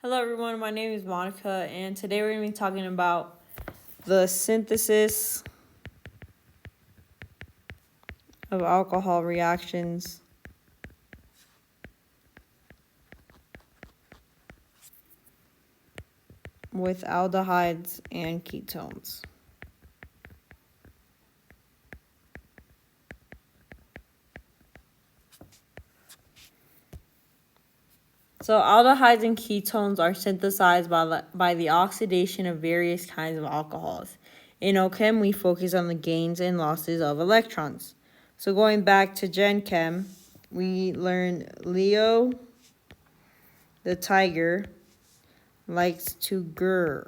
Hello everyone, my name is Monica and today we're going to be talking about the synthesis of alcohol reactions with aldehydes and ketones. So aldehydes and ketones are synthesized by the oxidation of various kinds of alcohols. In OChem, we focus on the gains and losses of electrons. So going back to Gen Chem, we learned Leo, the tiger, likes to grr.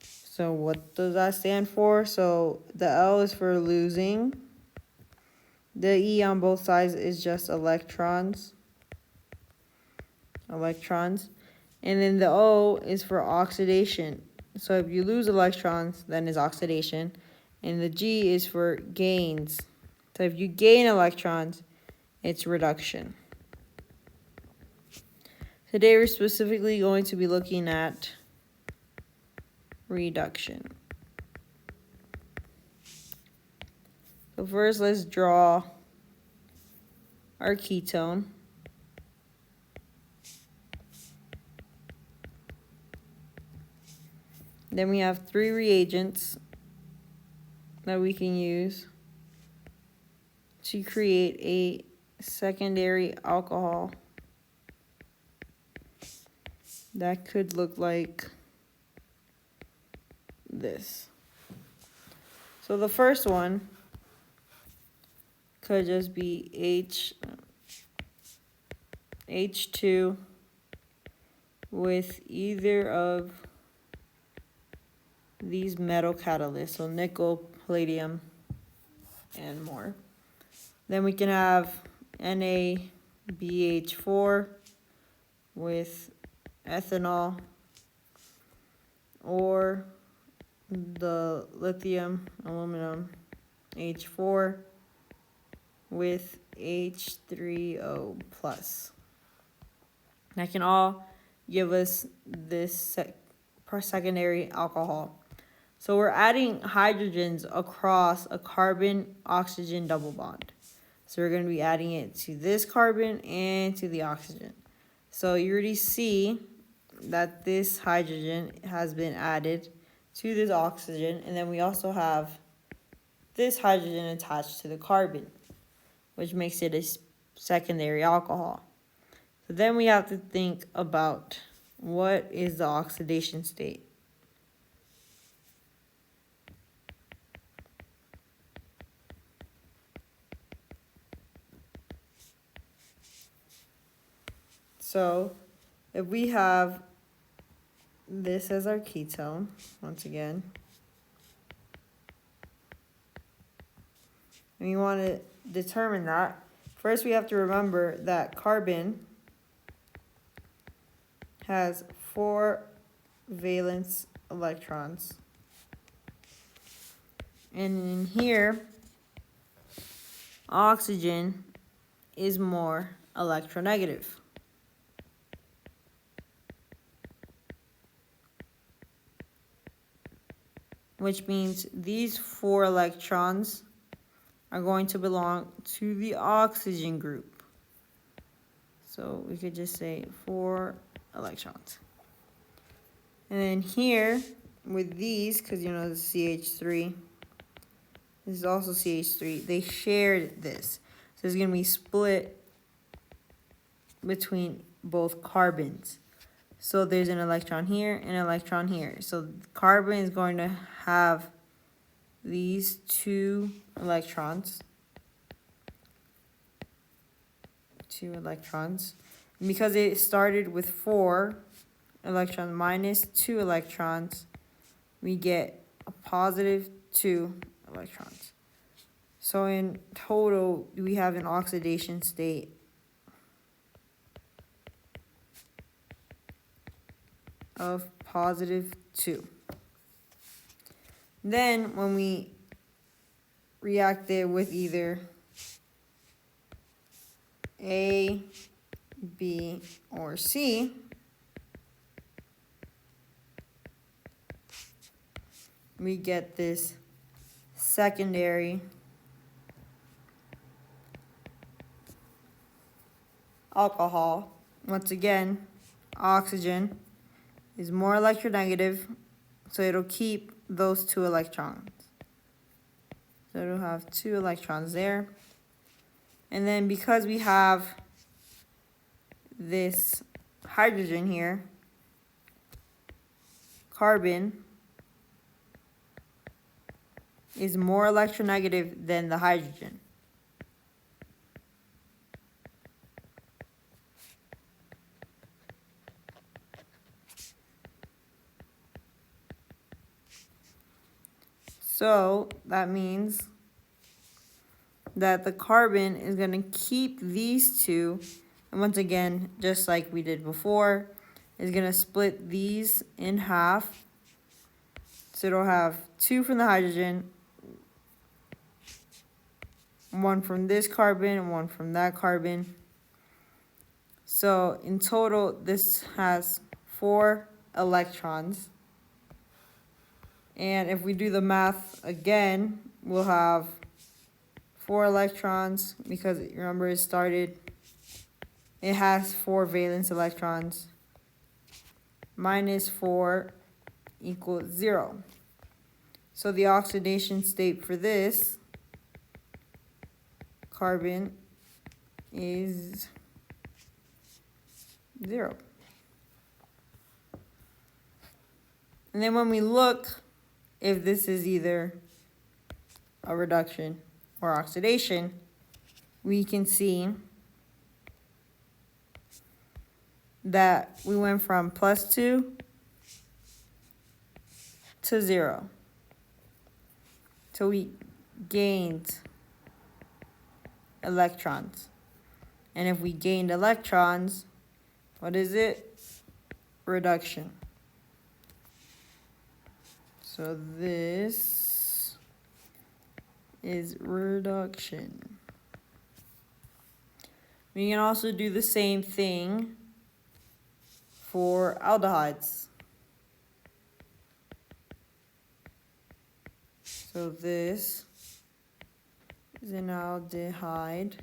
So what does that stand for? So the L is for losing. The E on both sides is just electrons. And then the O is for oxidation. So if you lose electrons, then it's oxidation. And the G is for gains. So if you gain electrons, it's reduction. Today we're specifically going to be looking at reduction. So first let's draw our ketone. Then we have three reagents that we can use to create a secondary alcohol that could look like this. So the first one could just be H2 with either of these metal catalysts, so nickel, palladium, and more. Then we can have NaBH4 with ethanol, or the lithium aluminum H4 with H3O plus. That can all give us this secondary alcohol. So we're adding hydrogens across a carbon-oxygen double bond. So we're going to be adding it to this carbon and to the oxygen. So you already see that this hydrogen has been added to this oxygen, and then we also have this hydrogen attached to the carbon, which makes it a secondary alcohol. So then we have to think about what is the oxidation state. So if we have this as our ketone, once again, and we want to determine that, first we have to remember that carbon has 4 valence electrons. And in here, oxygen is more electronegative. Which means these 4 electrons are going to belong to the oxygen group. So we could just say 4 electrons. And then here, with these, because you know the CH3, this is also CH3, they shared this. So it's going to be split between both carbons. So there's an electron here and an electron here. So carbon is going to have these 2 electrons. And because it started with 4 electrons minus 2 electrons, we get a positive 2 electrons. So in total, we have an oxidation state of positive 2. Then when we react it with either A B, or C, we get this secondary alcohol. Once again, oxygen is more electronegative, so it'll keep those 2 electrons. So it'll have 2 electrons there. And then because we have this hydrogen here, carbon is more electronegative than the hydrogen. So that means that the carbon is going to keep these 2, and once again, just like we did before, is going to split these in half. So it'll have 2 from the hydrogen, 1 from this carbon, and 1 from that carbon. So in total, this has 4 electrons. And if we do the math again, we'll have 4 electrons, because remember it has 4 valence electrons. Minus 4 equals 0. So the oxidation state for this carbon is 0. And then when we look if this is either a reduction or oxidation, we can see that we went from +2 to 0. So we gained electrons. And if we gained electrons, what is it? Reduction. So this is reduction. We can also do the same thing for aldehydes. So this is an aldehyde.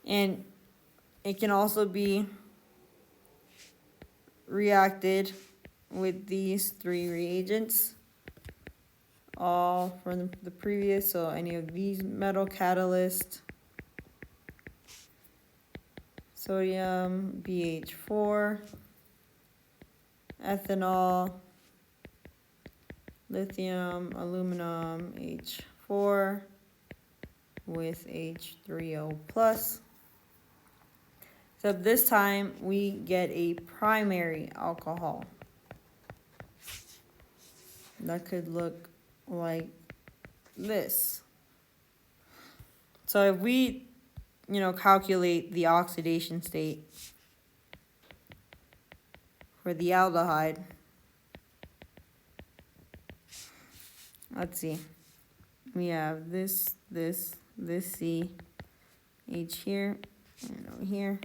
And it can also be reacted with these 3 reagents, all from the previous, so any of these metal catalysts, sodium BH4, ethanol, lithium, aluminum H4 with H3O plus. Except this time we get a primary alcohol. That could look like this. So if we, calculate the oxidation state for the aldehyde, let's see. We have this C, H here, and over here.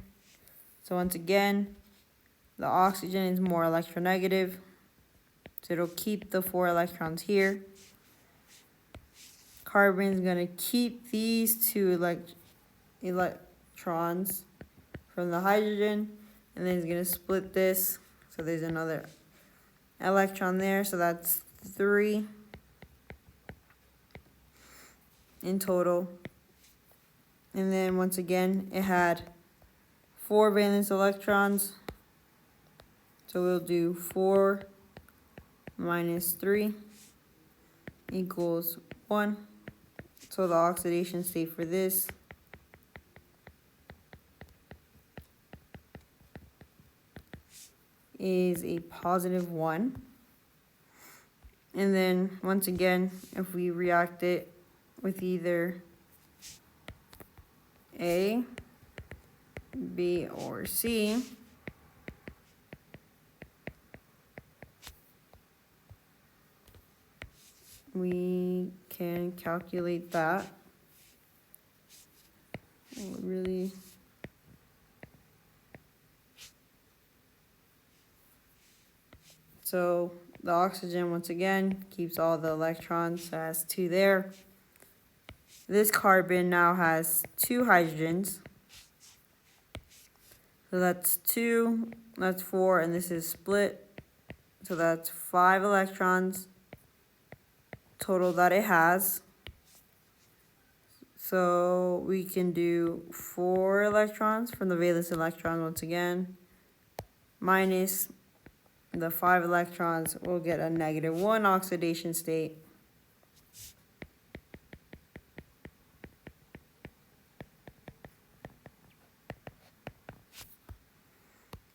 So once again, the oxygen is more electronegative. So it'll keep the 4 electrons here. Carbon is going to keep these 2 electrons from the hydrogen. And then it's going to split this. So there's another electron there. So that's 3 in total. And then once again, it had 4 valence electrons. So we'll do 4 minus 3 equals 1. So the oxidation state for this is a +1. And then once again, if we react it with either A, B, or C, we can calculate that. Really So the oxygen, once again, keeps all the electrons, so it has 2 there. This carbon now has 2 hydrogens. So that's 2, that's 4, and this is split. So that's 5 electrons total that it has. So we can do 4 electrons from the valence electron once again, minus the 5 electrons. We'll get a -1 oxidation state.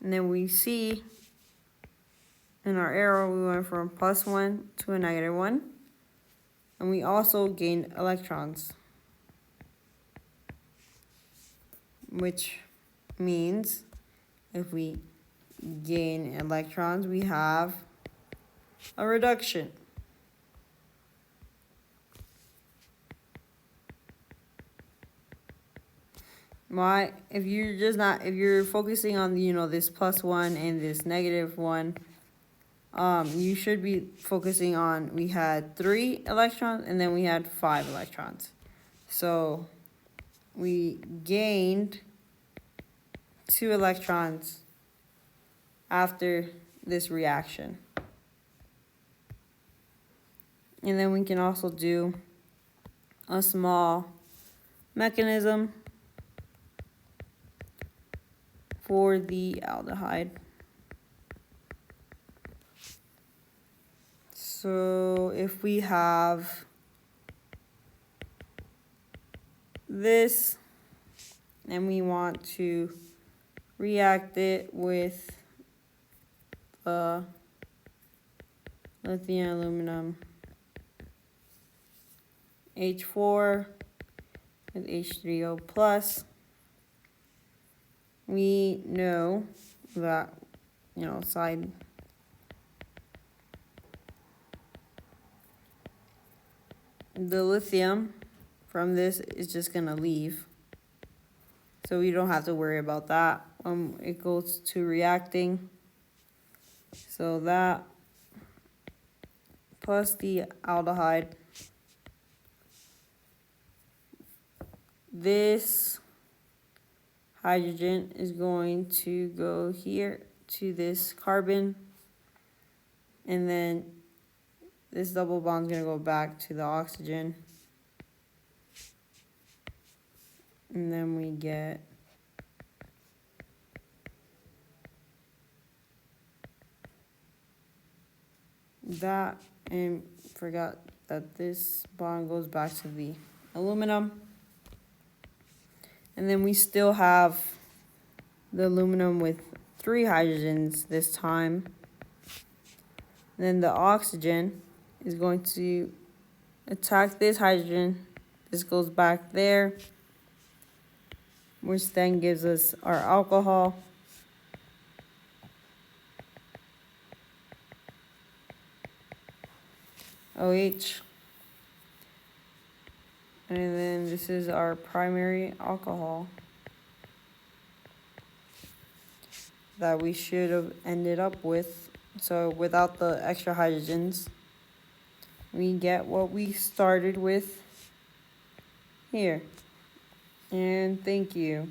And then we see in our arrow, we went from +1 to a -1. And we also gained electrons, which means if we gain electrons, we have a reduction. Why? If you're focusing on, this +1 and this -1, you should be focusing on, we had 3 electrons and then we had 5 electrons. So we gained 2 electrons after this reaction. And then we can also do a small mechanism for the aldehyde. So if we have this and we want to react it with lithium aluminum H4 with H3O plus, we know that, side the lithium from this is just going to leave. So we don't have to worry about that when it goes to reacting. So that plus the aldehyde, this hydrogen is going to go here to this carbon, and then this double bond is going to go back to the oxygen. And then we get that, and forgot that this bond goes back to the aluminum. And then we still have the aluminum with 3 hydrogens this time. And then the oxygen is going to attack this hydrogen. This goes back there, which then gives us our alcohol. OH. And then this is our primary alcohol that we should have ended up with. So without the extra hydrogens, we get what we started with here. And thank you.